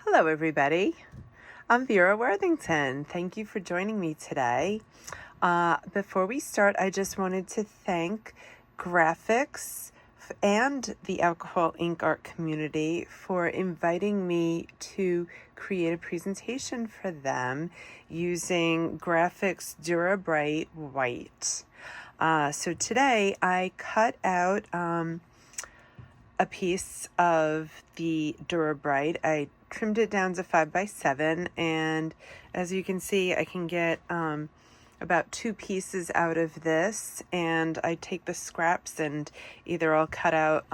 Hello everybody, I'm Vera Worthington. Thank you for joining me today. Before we start, I just wanted to thank Grafix and the alcohol ink art community for inviting me to create a presentation for them using Grafix Dura-Bright White. So today I cut out a piece of the Dura-Bright. I trimmed it down to 5x7, and as you can see, I can get about 2 pieces out of this, and I take the scraps and either I'll cut out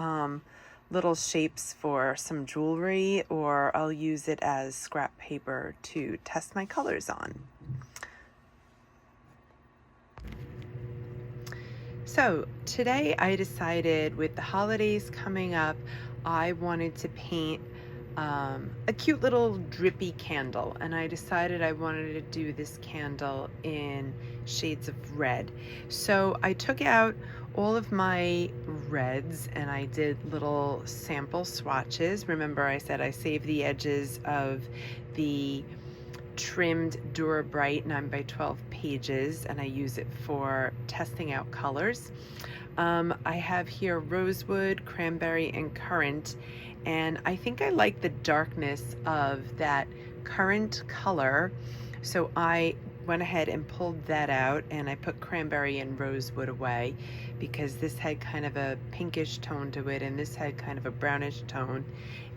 little shapes for some jewelry, or I'll use it as scrap paper to test my colors on. So today I decided, with the holidays coming up, I wanted to paint a cute little drippy candle, and I decided I wanted to do this candle in shades of red. So I took out all of my reds and I did little sample swatches. Remember, I said I saved the edges of the trimmed Dura-Bright 9x12 pages, and I use it for testing out colors. I have here rosewood, cranberry, and currant, and I think I like the darkness of that currant color, so I went ahead and pulled that out, and I put cranberry and rosewood away because this had kind of a pinkish tone to it and this had kind of a brownish tone,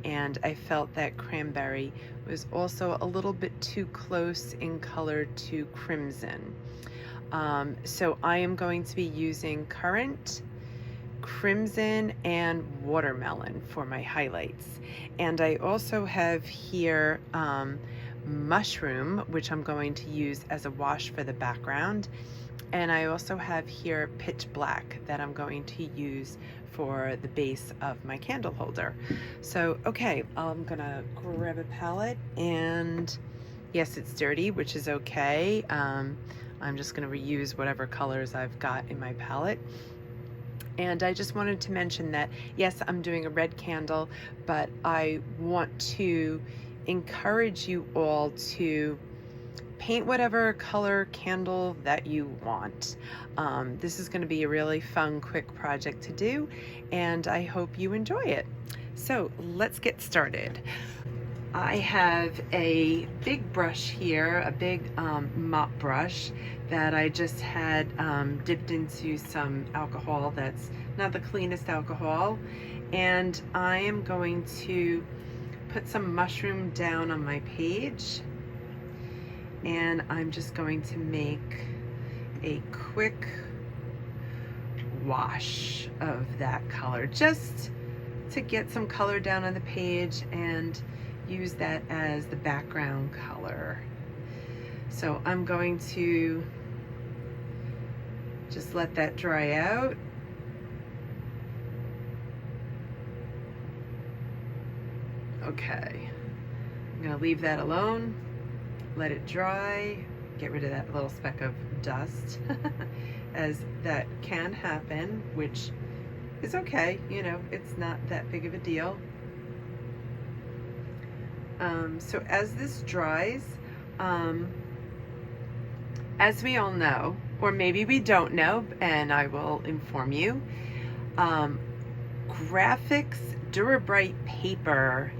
and I felt that cranberry was also a little bit too close in color to crimson. So I am going to be using currant, crimson, and watermelon for my highlights. And I also have here mushroom, which I'm going to use as a wash for the background. And I also have here pitch black that I'm going to use for the base of my candle holder. So, okay, I'm gonna grab a palette, and yes, it's dirty, which is okay. I'm just gonna reuse whatever colors I've got in my palette. And I just wanted to mention that, yes, I'm doing a red candle, but I want to encourage you all to paint whatever color candle that you want. This is going to be a really fun, quick project to do, and I hope you enjoy it. So let's get started. I have a big brush here, a big mop brush that I just had dipped into some alcohol that's not the cleanest alcohol, and I am going to put some mushroom down on my page, and I'm just going to make a quick wash of that color just to get some color down on the page and use that as the background color. So I'm going to just let that dry out. Okay, I'm gonna leave that alone, let it dry, get rid of that little speck of dust as that can happen, which is okay, you know, it's not that big of a deal. So as this dries, as we all know, or maybe we don't know, and I will inform you, Grafix Dura-Bright paper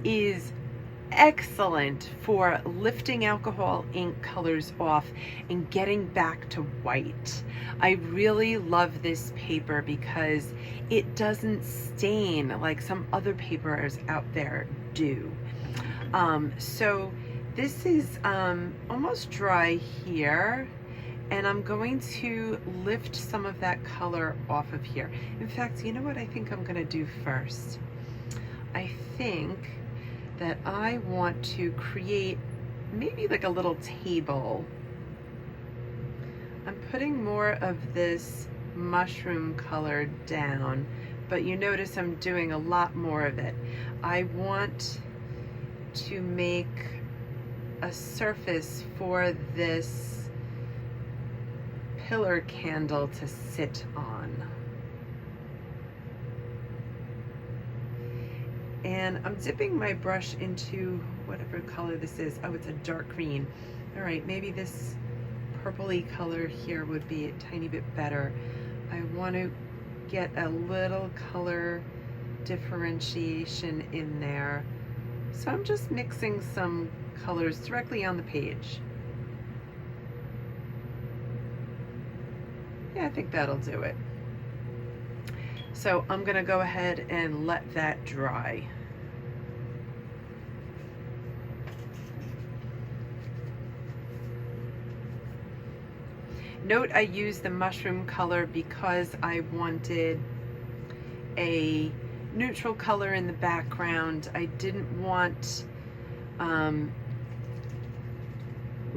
is excellent for lifting alcohol ink colors off and getting back to white. I really love this paper because it doesn't stain like some other papers out there do. So this is almost dry here, and I'm going to lift some of that color off of here. In fact, you know what I think I'm gonna do first? I think that I want to create maybe like a little table. I'm putting more of this mushroom color down, but you notice I'm doing a lot more of it. I want to make a surface for this pillar candle to sit on. And I'm dipping my brush into whatever color this is. Oh, it's a dark green. All right, maybe this purpley color here would be a tiny bit better. I want to get a little color differentiation in there. So I'm just mixing some colors directly on the page. Yeah, I think that'll do it. So I'm gonna go ahead and let that dry. Note I used the mushroom color because I wanted a neutral color in the background. I didn't want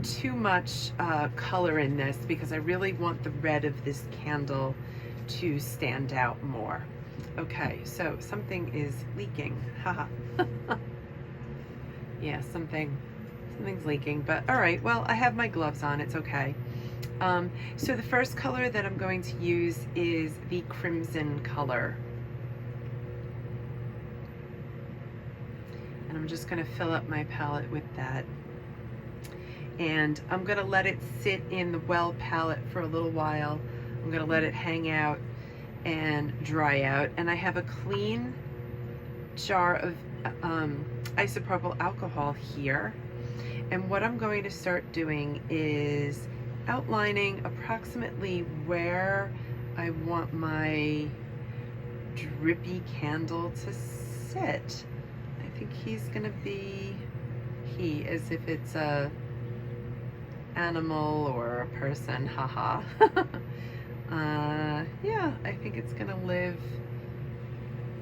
too much color in this because I really want the red of this candle to stand out more. Okay, so something is leaking. Haha. Yeah, something's leaking, but all right, well, I have my gloves on, it's okay. So the first color that I'm going to use is the crimson color. And I'm just going to fill up my palette with that. And I'm going to let it sit in the well palette for a little while. I'm going to let it hang out and dry out. And I have a clean jar of isopropyl alcohol here. And what I'm going to start doing is outlining approximately where I want my drippy candle to sit. I think he's gonna be he, as if it's a animal or a person, haha. Yeah, I think it's gonna live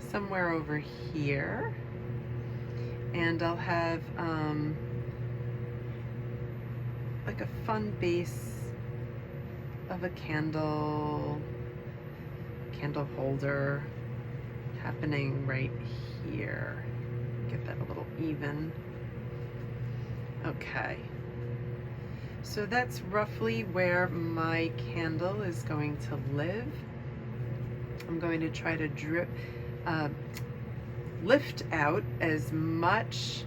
somewhere over here. And I'll have like a fun base of a candle holder happening right here. Get that a little even. Okay, so that's roughly where my candle is going to live. I'm going to try to lift out as much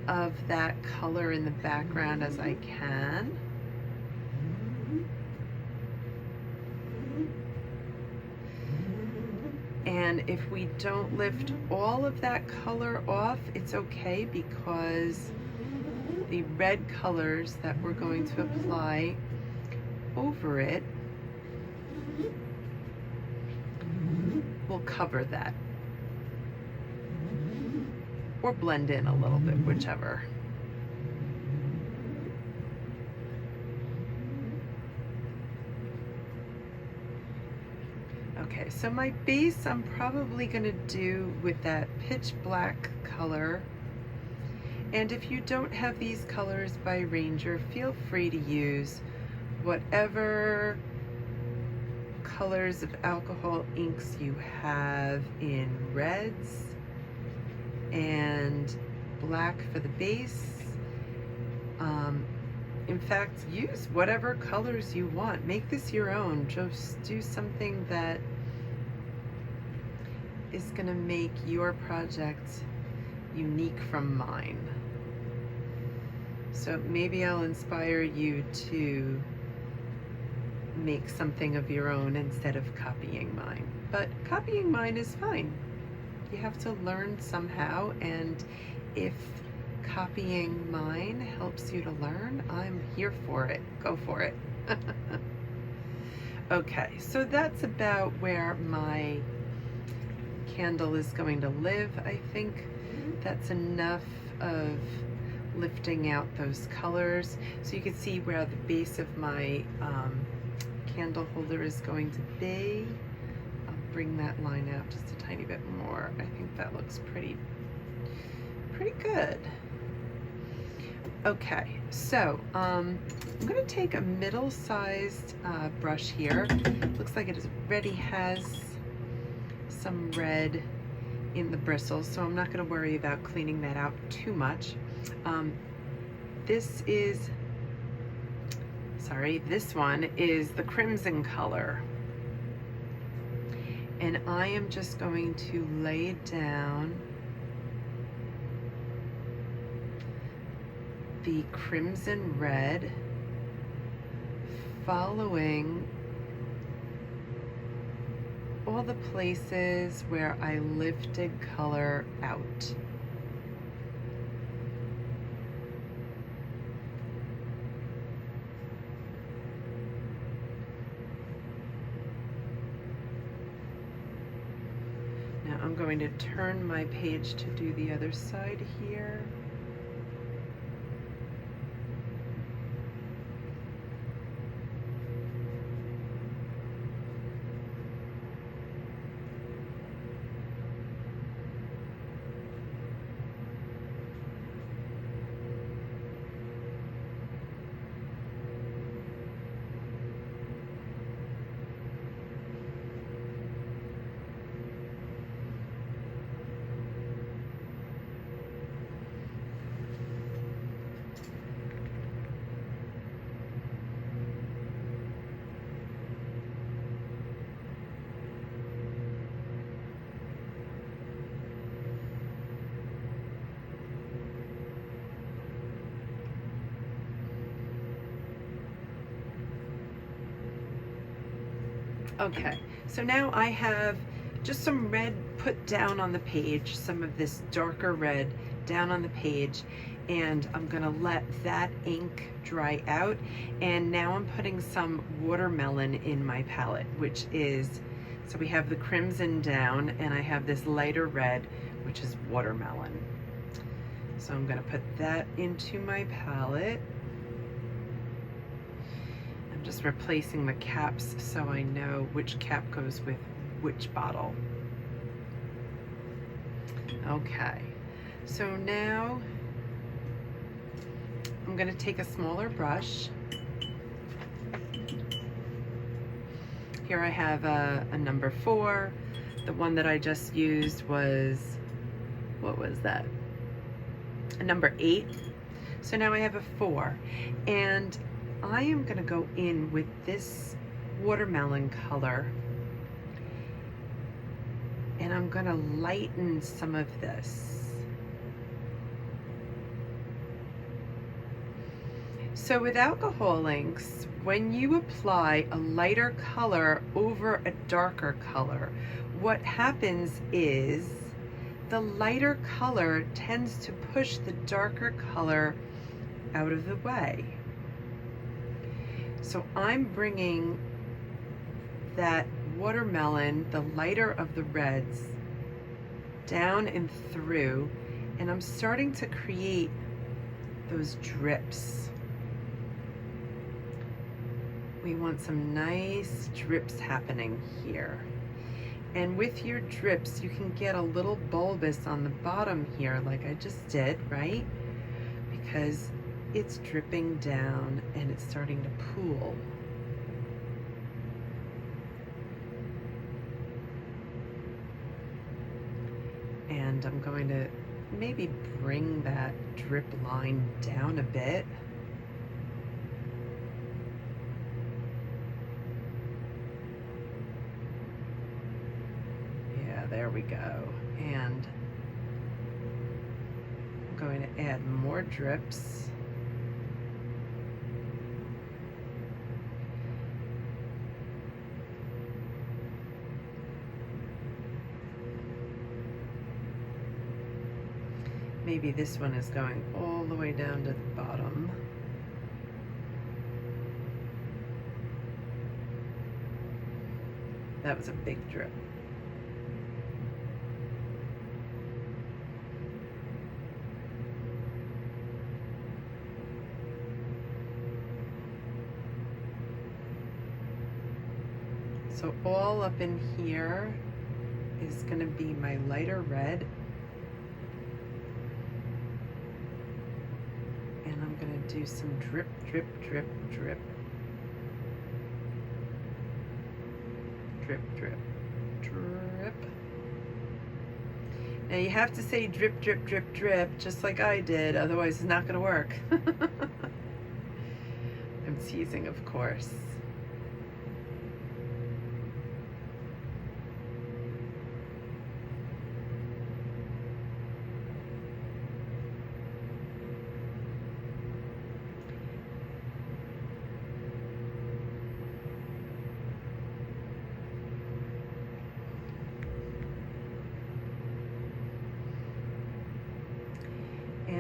of that color in the background as I can. And if we don't lift all of that color off, it's okay, because the red colors that we're going to apply over it will cover that, or blend in a little bit, whichever. Okay, so my base I'm probably going to do with that pitch black color. And if you don't have these colors by Ranger, feel free to use whatever colors of alcohol inks you have in reds and black for the base. In fact, use whatever colors you want. Make this your own. Just do something that is going to make your project unique from mine. So maybe I'll inspire you to make something of your own instead of copying mine. But copying mine is fine. You have to learn somehow, and if copying mine helps you to learn, I'm here for it. Go for it. Okay, so that's about where my candle is going to live. I think that's enough of lifting out those colors. So you can see where the base of my candle holder is going to be. I'll bring that line out just a tiny bit more. I think that looks pretty good. Okay, so I'm going to take a middle-sized brush here. Looks like it already has some red in the bristles, so I'm not going to worry about cleaning that out too much. This one is the crimson color, and I am just going to lay it down the crimson red, following all the places where I lifted color out. Now I'm going to turn my page to do the other side here. Okay, so now I have just some red put down on the page, some of this darker red down on the page, and I'm gonna let that ink dry out. And now I'm putting some watermelon in my palette, which is, so we have the crimson down and I have this lighter red, which is watermelon. So I'm gonna put that into my palette. Just replacing the caps so I know which cap goes with which bottle. Okay, so now I'm going to take a smaller brush. Here I have a number 4. The one that I just used was, what was that? A number 8. So now I have a 4. And I am going to go in with this watermelon color and I'm going to lighten some of this. So with alcohol inks, when you apply a lighter color over a darker color, what happens is the lighter color tends to push the darker color out of the way. So I'm bringing that watermelon, the lighter of the reds, down and through, and I'm starting to create those drips. We want some nice drips happening here. And with your drips, you can get a little bulbous on the bottom here, like I just did, right? Because it's dripping down and it's starting to pool. And I'm going to maybe bring that drip line down a bit. Yeah, there we go. And I'm going to add more drips. Maybe this one is going all the way down to the bottom. That was a big drip. So all up in here is going to be my lighter red. And I'm going to do some drip, drip, drip, drip. Drip, drip, drip. Now you have to say drip, drip, drip, drip, just like I did, otherwise it's not going to work. I'm teasing, of course.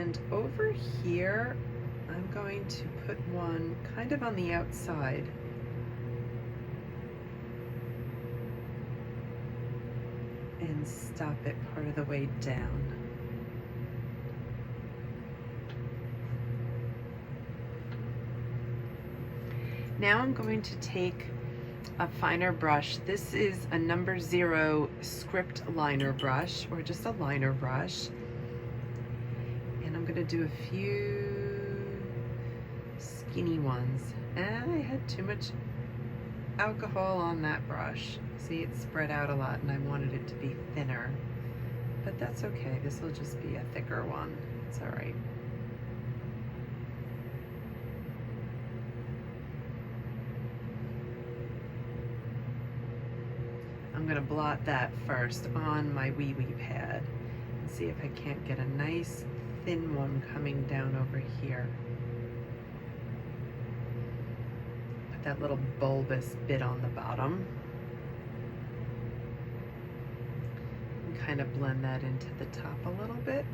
And over here, I'm going to put one kind of on the outside. And stop it part of the way down. Now I'm going to take a finer brush. This is a number 0 script liner brush, or just a liner brush. And I'm gonna do a few skinny ones. And I had too much alcohol on that brush. See, it spread out a lot and I wanted it to be thinner. But that's okay, this will just be a thicker one. It's all right. I'm gonna blot that first on my wee pad and see if I can't get a nice thin one coming down over here. Put that little bulbous bit on the bottom. And kind of blend that into the top a little bit.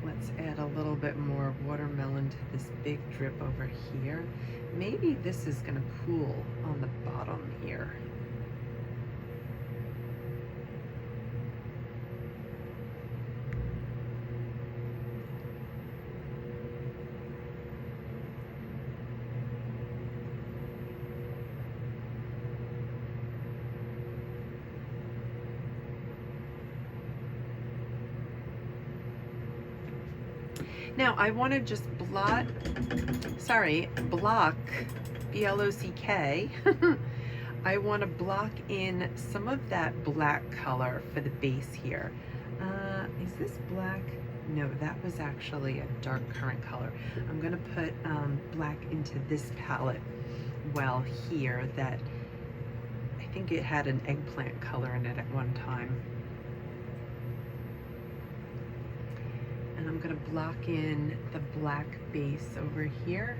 Let's add a little bit more watermelon to this big drip over here. Maybe this is going to cool on the bottom here. Now I want to just block, B-L-O-C-K. I want to block in some of that black color for the base here. Is this black? No, that was actually a dark currant color. I'm going to put black into this palette well here that I think it had an eggplant color in it at one time. And I'm going to block in the black base over here.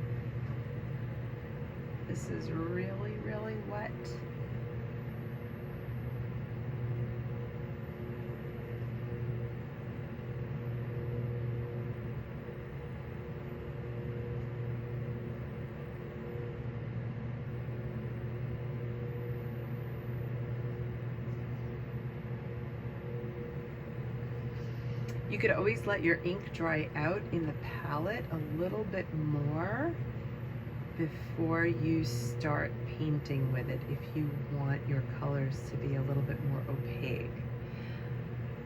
This is really, really wet. You could always let your ink dry out in the palette a little bit more before you start painting with it if you want your colors to be a little bit more opaque.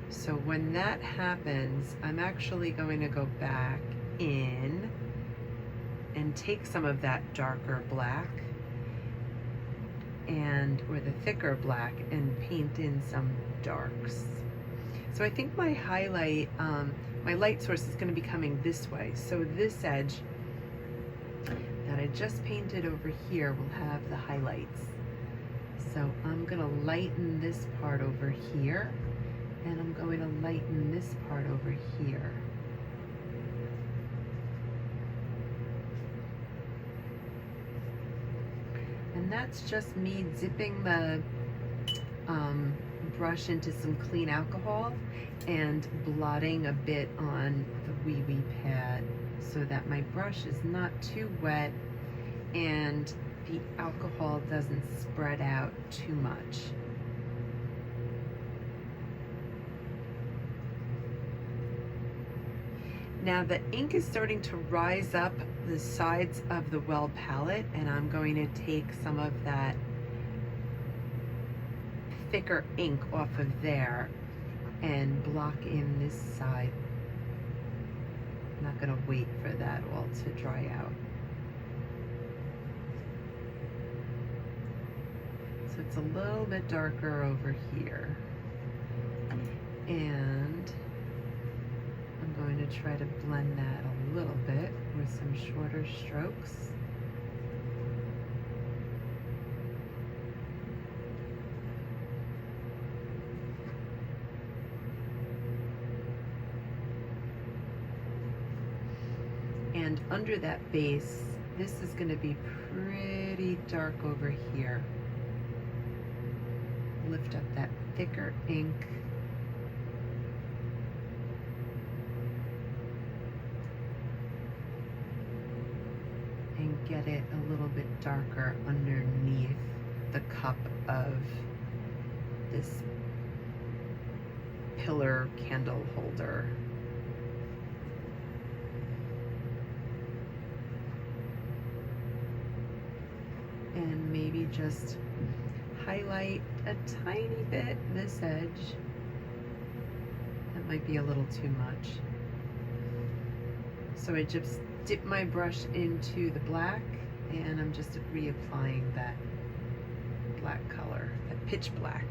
So when that happens, I'm actually going to go back in and take some of that darker black or the thicker black and paint in some darks. So I think my highlight, my light source is going to be coming this way. So this edge that I just painted over here will have the highlights. So I'm going to lighten this part over here, and I'm going to lighten this part over here. And that's just me dipping the brush into some clean alcohol and blotting a bit on the wee pad so that my brush is not too wet and the alcohol doesn't spread out too much. Now the ink is starting to rise up the sides of the well palette, and I'm going to take some of that thicker ink off of there and block in this side. I'm not going to wait for that all to dry out. So it's a little bit darker over here. And I'm going to try to blend that a little bit with some shorter strokes. And under that base, this is going to be pretty dark over here. lift up that thicker ink. And get it a little bit darker underneath the cup of this pillar candle holder. And maybe just highlight a tiny bit this edge. That might be a little too much. So I just dip my brush into the black and I'm just reapplying that black color, that pitch black.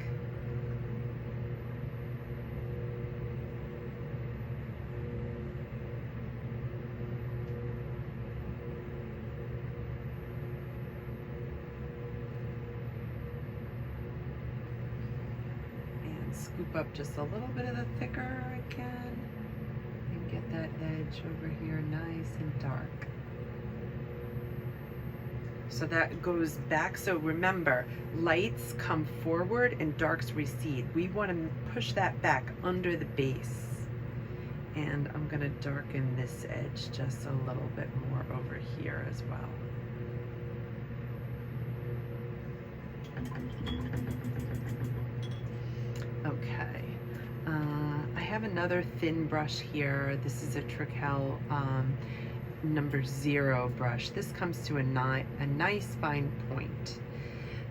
Scoop up just a little bit of the thicker again and get that edge over here nice and dark. So that goes back. So remember, lights come forward and darks recede. We want to push that back under the base. And I'm going to darken this edge just a little bit more over here as well. Okay, I have another thin brush here. This is a Trickel number 0 brush. This comes to a nice fine point.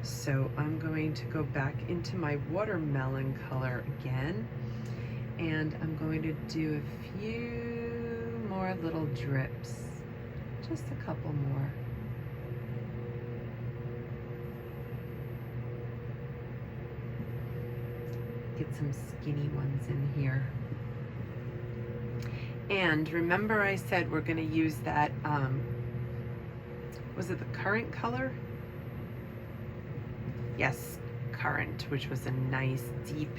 So I'm going to go back into my watermelon color again, and I'm going to do a few more little drips, just a couple more. Get some skinny ones in here. And remember I said we're going to use that, was it the currant color? Yes, currant, which was a nice deep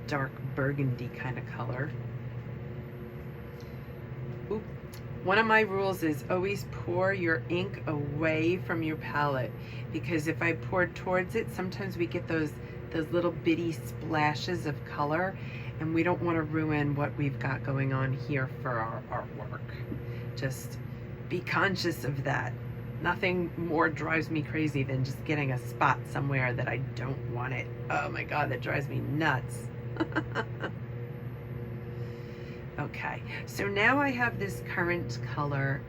dark burgundy kind of color. Oop. One of my rules is always pour your ink away from your palette, because if I pour towards it, sometimes we get those little bitty splashes of color, and we don't want to ruin what we've got going on here for our artwork. Just be conscious of that. Nothing more drives me crazy than just getting a spot somewhere that I don't want it. Oh my God, that drives me nuts. Okay, so now I have this currant color,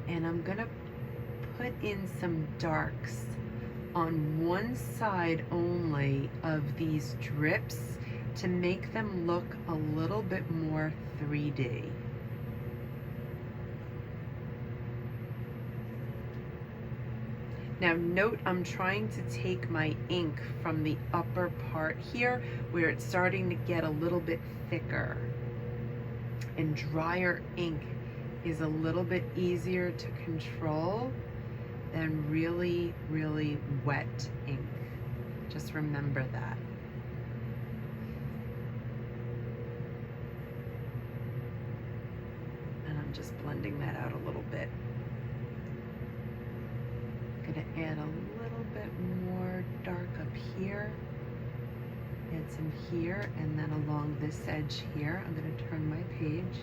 and I'm gonna put in some darks on one side only of these drips to make them look a little bit more 3D. Now note, I'm trying to take my ink from the upper part here where it's starting to get a little bit thicker, and drier ink is a little bit easier to control than really, really wet ink. Just remember that. And I'm just blending that out a little bit. I'm gonna add a little bit more dark up here. Add some here, and then along this edge here, I'm gonna turn my page.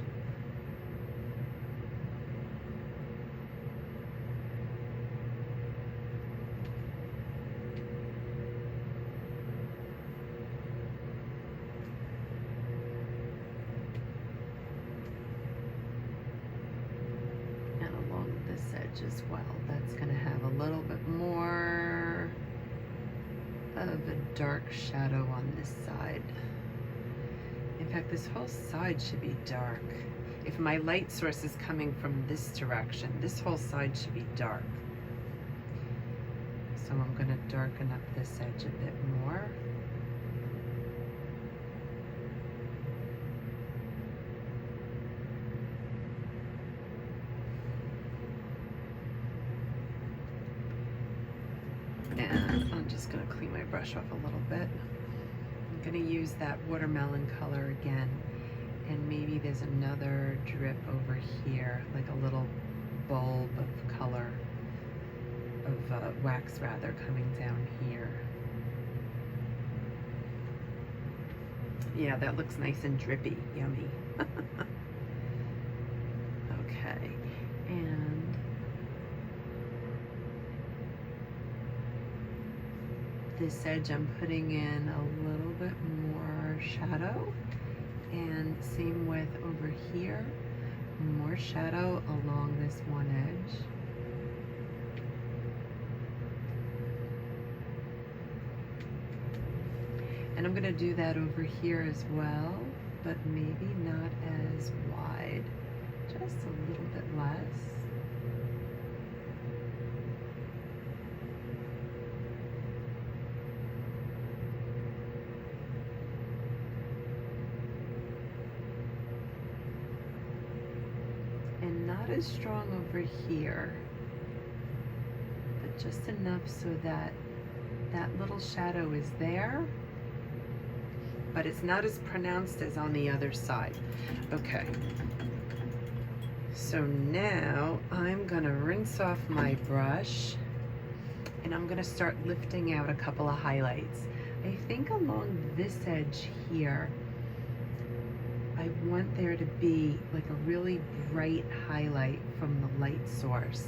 As well, that's going to have a little bit more of a dark shadow on this side. In fact, this whole side should be dark. If my light source is coming from this direction, this whole side should be dark. So I'm going to darken up this edge a bit more. And I'm just going to clean my brush off a little bit. I'm going to use that watermelon color again, and maybe there's another drip over here, like a little bulb of color. of wax rather coming down here. Yeah, that looks nice and drippy. Yummy. Okay, and this edge I'm putting in a little bit more shadow, and same with over here, more shadow along this one edge. And I'm going to do that over here as well, but maybe not as wide, just a little bit less. And not as strong over here, but just enough so that that little shadow is there, but it's not as pronounced as on the other side. Okay, so now I'm gonna rinse off my brush and I'm gonna start lifting out a couple of highlights. I think along this edge here, I want there to be like a really bright highlight from the light source.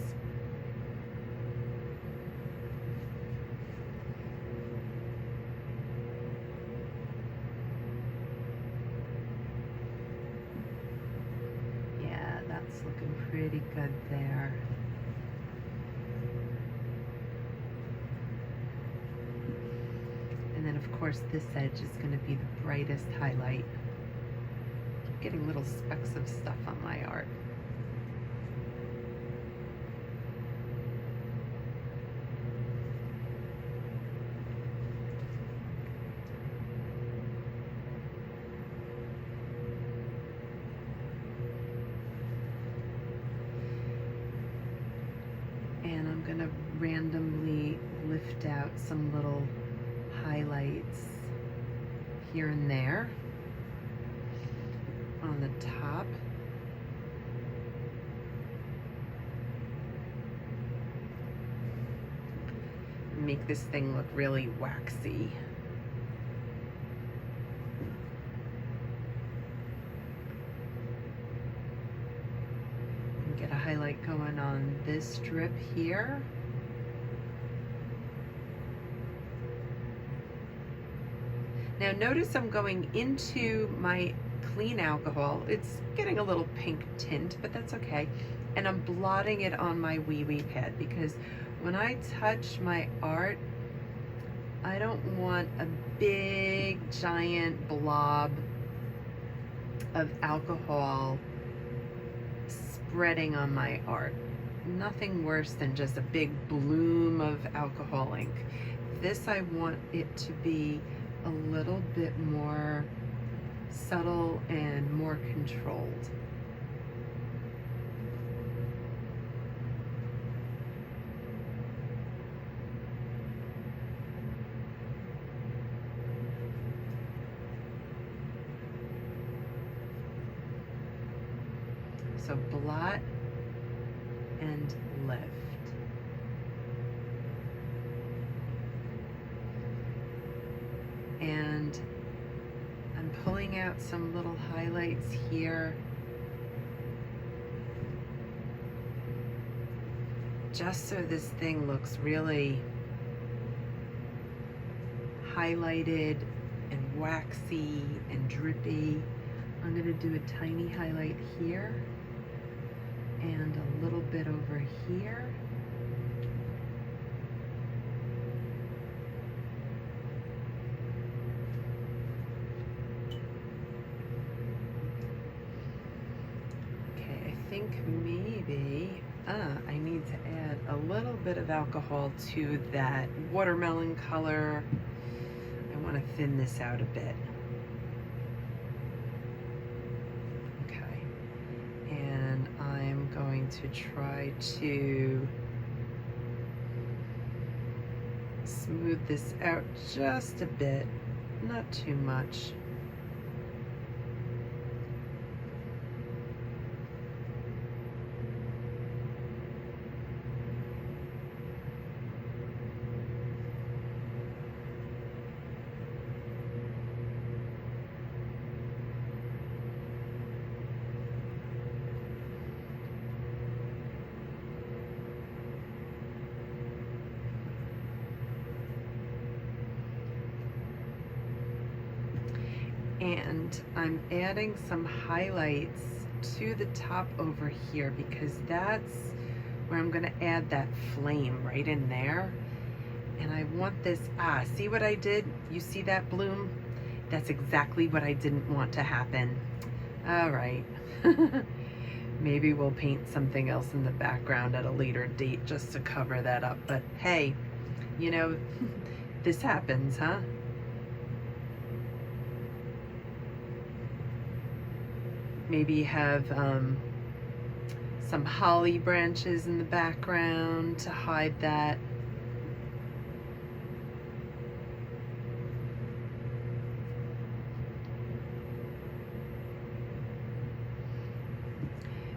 That's looking pretty good there. And then of course this edge is going to be the brightest highlight. I'm getting little specks of stuff on my art. Gonna randomly lift out some little highlights here and there on the top. Make this thing look really waxy. Get a highlight going on this strip here. Now notice I'm going into my clean alcohol. It's getting a little pink tint, but that's okay. And I'm blotting it on my wee wee pad because when I touch my art, I don't want a big giant blob of alcohol spreading on my art. Nothing worse than just a big bloom of alcohol ink. This, I want it to be a little bit more subtle and more controlled. So blot and lift. And I'm pulling out some little highlights here, just so this thing looks really highlighted and waxy and drippy. I'm going to do a tiny highlight here and a little bit over here. Okay, I think maybe I need to add a little bit of alcohol to that watermelon color. I want to thin this out a bit. Going to try to smooth this out just a bit, not too much. And I'm adding some highlights to the top over here because that's where I'm gonna add that flame right in there. And I want this, see what I did? You see that bloom? That's exactly what I didn't want to happen. All right. Maybe we'll paint something else in the background at a later date just to cover that up. But hey, you know, this happens, huh? Maybe have some holly branches in the background to hide that.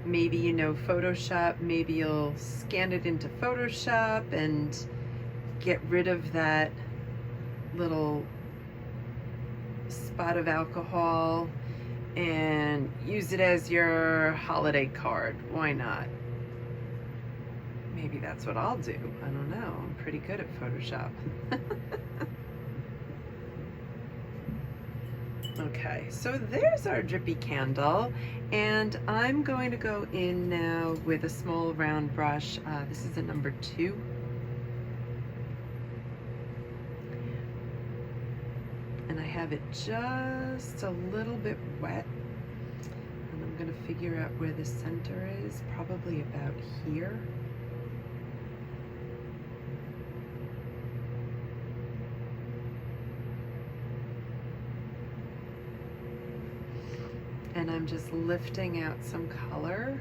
Maybe, you know, Photoshop, maybe you'll scan it into Photoshop and get rid of that little spot of alcohol and use it as your holiday card. Why not? Maybe that's what I'll do. I don't know. I'm pretty good at Photoshop. Okay, so there's our drippy candle, and I'm going to go in now with a small round brush. This is a number 2. And I have it just a little bit wet, and I'm going to figure out where the center is, probably about here. And I'm just lifting out some color.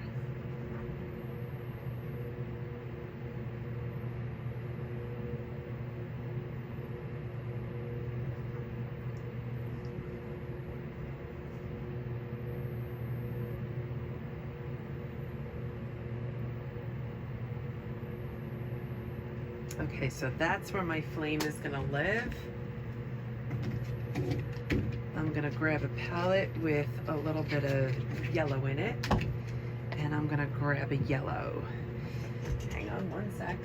Okay, so that's where my flame is gonna live. I'm gonna grab a palette with a little bit of yellow in it, and I'm gonna grab a yellow. Hang on one sec.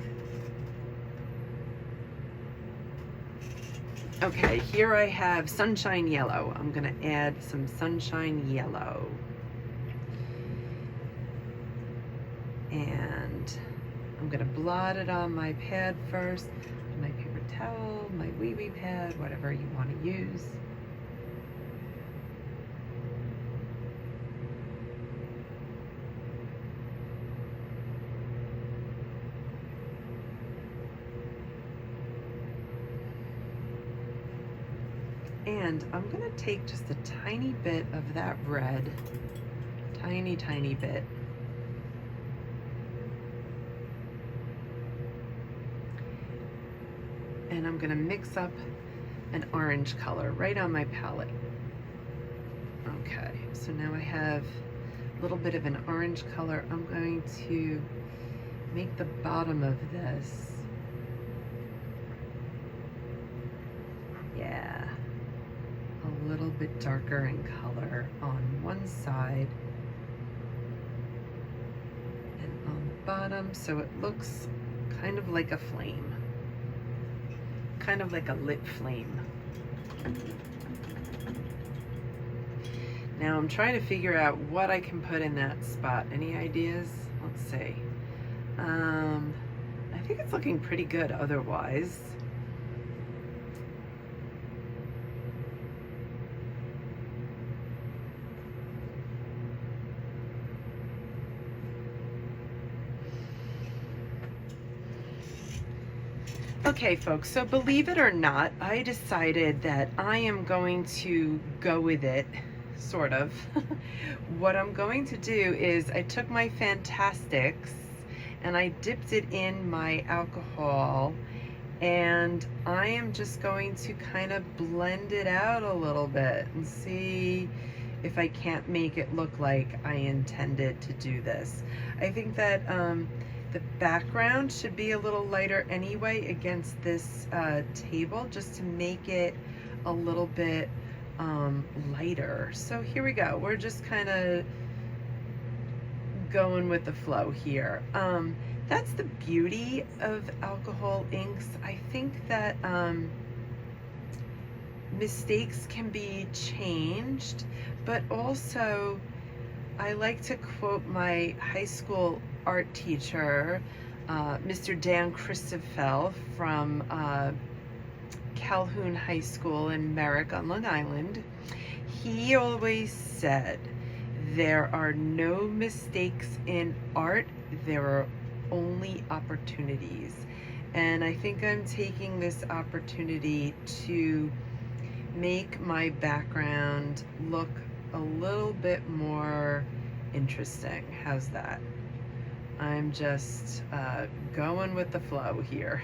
Okay, here I have sunshine yellow. I'm gonna add some sunshine yellow. And I'm gonna blot it on my pad first, my paper towel, my wee pad, whatever you wanna use. And I'm gonna take just a tiny bit of that red, tiny bit. And I'm gonna mix up an orange color right on my palette. Okay, so now I have a little bit of an orange color. I'm going to make the bottom of this, yeah, a little bit darker in color on one side and on the bottom, so it looks kind of like a flame, kind of like a lit flame. Now I'm trying to figure out what I can put in that spot. Any ideas? Let's see. I think it's looking pretty good otherwise. Okay, folks, so believe it or not, I decided that I am going to go with it, sort of. What I'm going to do is I took my Fantastics and I dipped it in my alcohol, and I am just going to kind of blend it out a little bit and see if I can't make it look like I intended to do this. I think that the background should be a little lighter anyway against this table, just to make it a little bit lighter. So here we go. We're just kind of going with the flow here. That's the beauty of alcohol inks. I think that mistakes can be changed, but also I like to quote my high school art teacher, Mr. Dan Christoffel from Calhoun High School in Merrick on Long Island. He always said, there are no mistakes in art, there are only opportunities. And I think I'm taking this opportunity to make my background look a little bit more interesting. How's that? I'm just going with the flow here.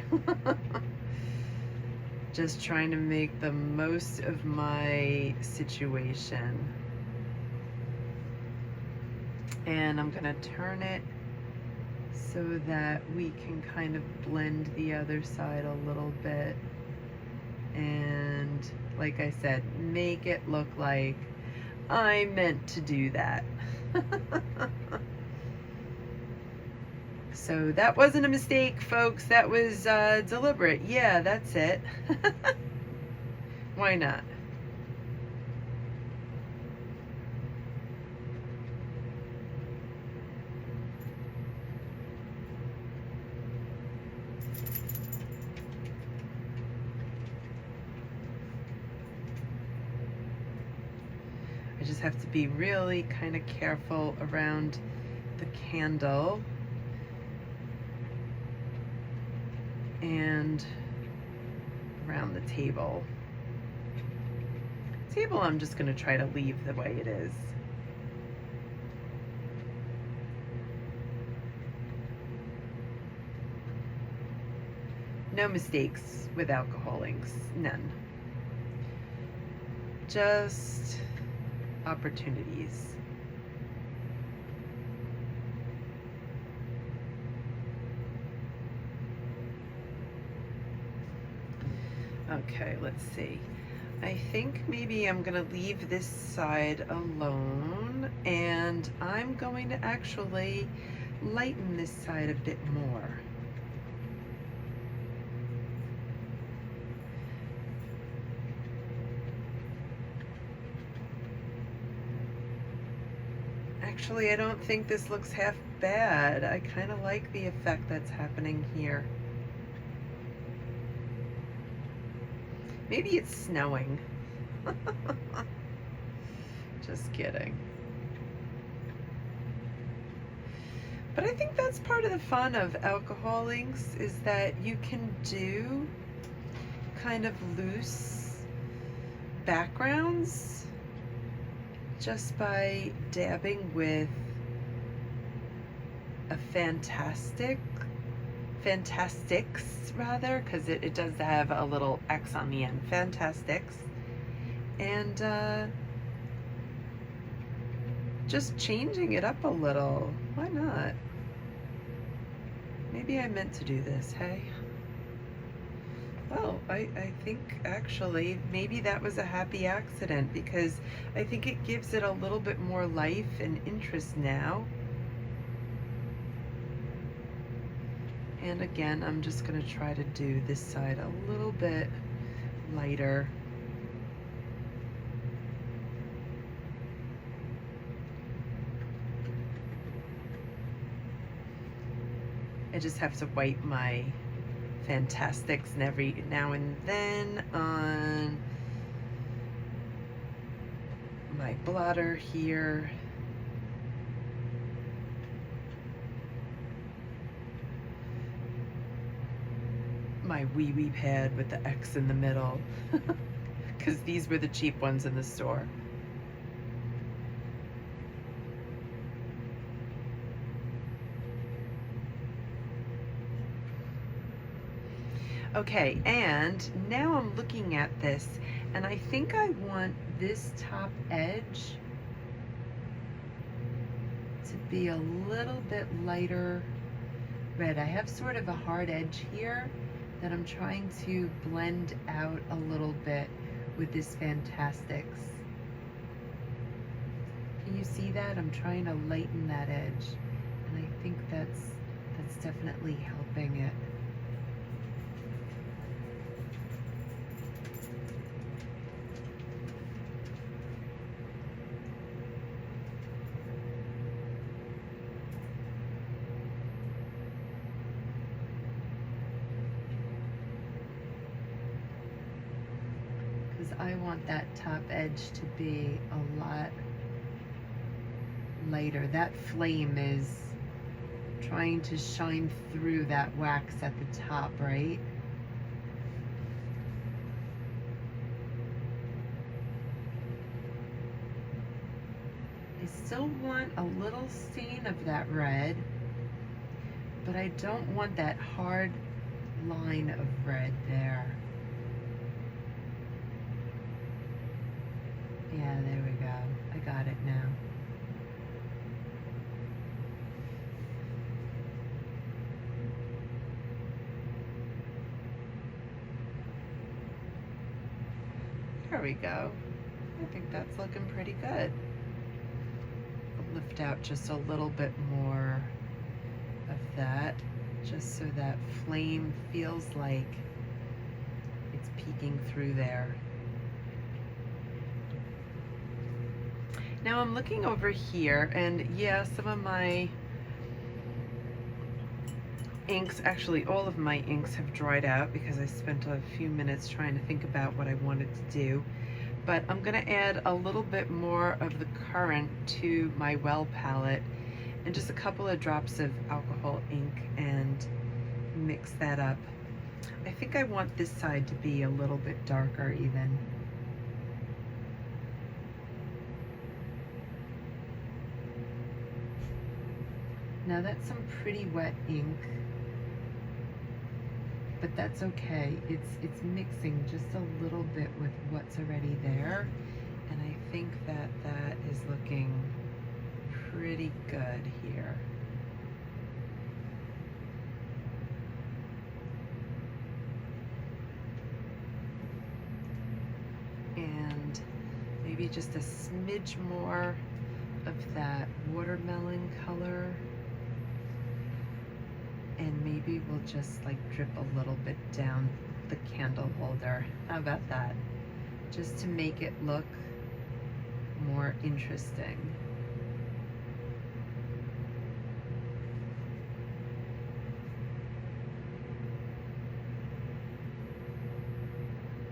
Just trying to make the most of my situation. And I'm gonna turn it so that we can kind of blend the other side a little bit. And like I said, make it look like I meant to do that. So that wasn't a mistake, folks. That was deliberate. Yeah, that's it. Why not? I just have to be really kind of careful around the candle and around the table. Table I'm just going to try to leave the way it is. No mistakes with alcohol inks, none. Just opportunities. Okay, let's see. I think maybe I'm gonna leave this side alone, and I'm going to actually lighten this side a bit more. Actually, I don't think this looks half bad. I kind of like the effect that's happening here. Maybe it's snowing. Just kidding. But I think that's part of the fun of alcohol inks, is that you can do kind of loose backgrounds just by dabbing with a fantastics rather, because it does have a little X on the end, fantastics, and just changing it up a little. Why not? Maybe I meant to do this, hey? Well, I think actually maybe that was a happy accident, because I think it gives it a little bit more life and interest now. And again, I'm just going to try to do this side a little bit lighter. I just have to wipe my fantastics and every now and then on my blotter here. My wee wee pad with the X in the middle, because these were the cheap ones in the store. Okay, and now I'm looking at this, and I think I want this top edge to be a little bit lighter red. I have sort of a hard edge here that I'm trying to blend out a little bit with this Fantastics. Can you see that? I'm trying to lighten that edge, and I think that's definitely helping it. I want that top edge to be a lot lighter. That flame is trying to shine through that wax at the top, right? I still want a little stain of that red, but I don't want that hard line of red there. Yeah, there we go. I got it now. There we go. I think that's looking pretty good. I'll lift out just a little bit more of that, just so that flame feels like it's peeking through there. Now I'm looking over here, and yeah, some of my inks, actually all of my inks have dried out because I spent a few minutes trying to think about what I wanted to do. But I'm gonna add a little bit more of the currant to my Well palette and just a couple of drops of alcohol ink and mix that up. I think I want this side to be a little bit darker even. Now that's some pretty wet ink, but that's okay. It's mixing just a little bit with what's already there, and I think that that is looking pretty good here. And maybe just a smidge more of that watermelon color. And maybe we'll just like drip a little bit down the candle holder. How about that? Just to make it look more interesting.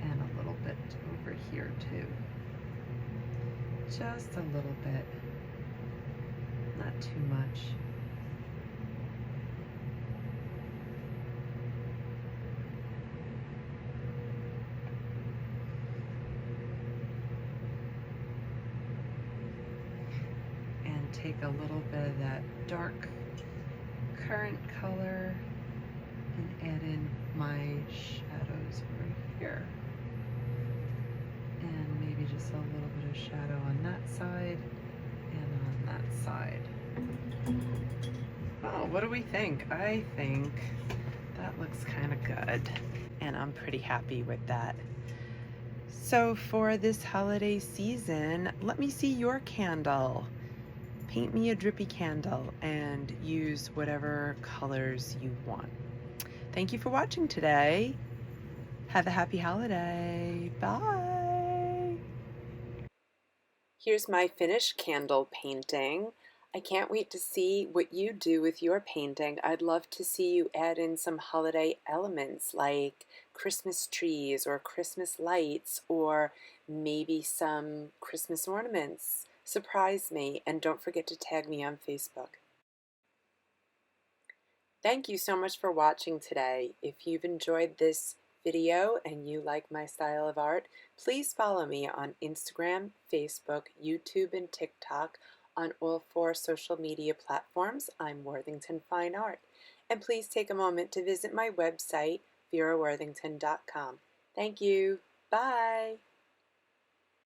And a little bit over here too. Just a little bit, not too much. Take a little bit of that dark currant color and add in my shadows over here. And maybe just a little bit of shadow on that side and on that side. Oh, what do we think? I think that looks kind of good. And I'm pretty happy with that. So for this holiday season, let me see your candle. Paint me a drippy candle and use whatever colors you want. Thank you for watching today. Have a happy holiday. Bye. Here's my finished candle painting. I can't wait to see what you do with your painting. I'd love to see you add in some holiday elements like Christmas trees or Christmas lights or maybe some Christmas ornaments. Surprise me, and don't forget to tag me on Facebook. Thank you so much for watching today. If you've enjoyed this video and you like my style of art, please follow me on Instagram, Facebook, YouTube, and TikTok. On all 4 social media platforms, I'm Worthington Fine Art. And please take a moment to visit my website, veraworthington.com. Thank you. Bye.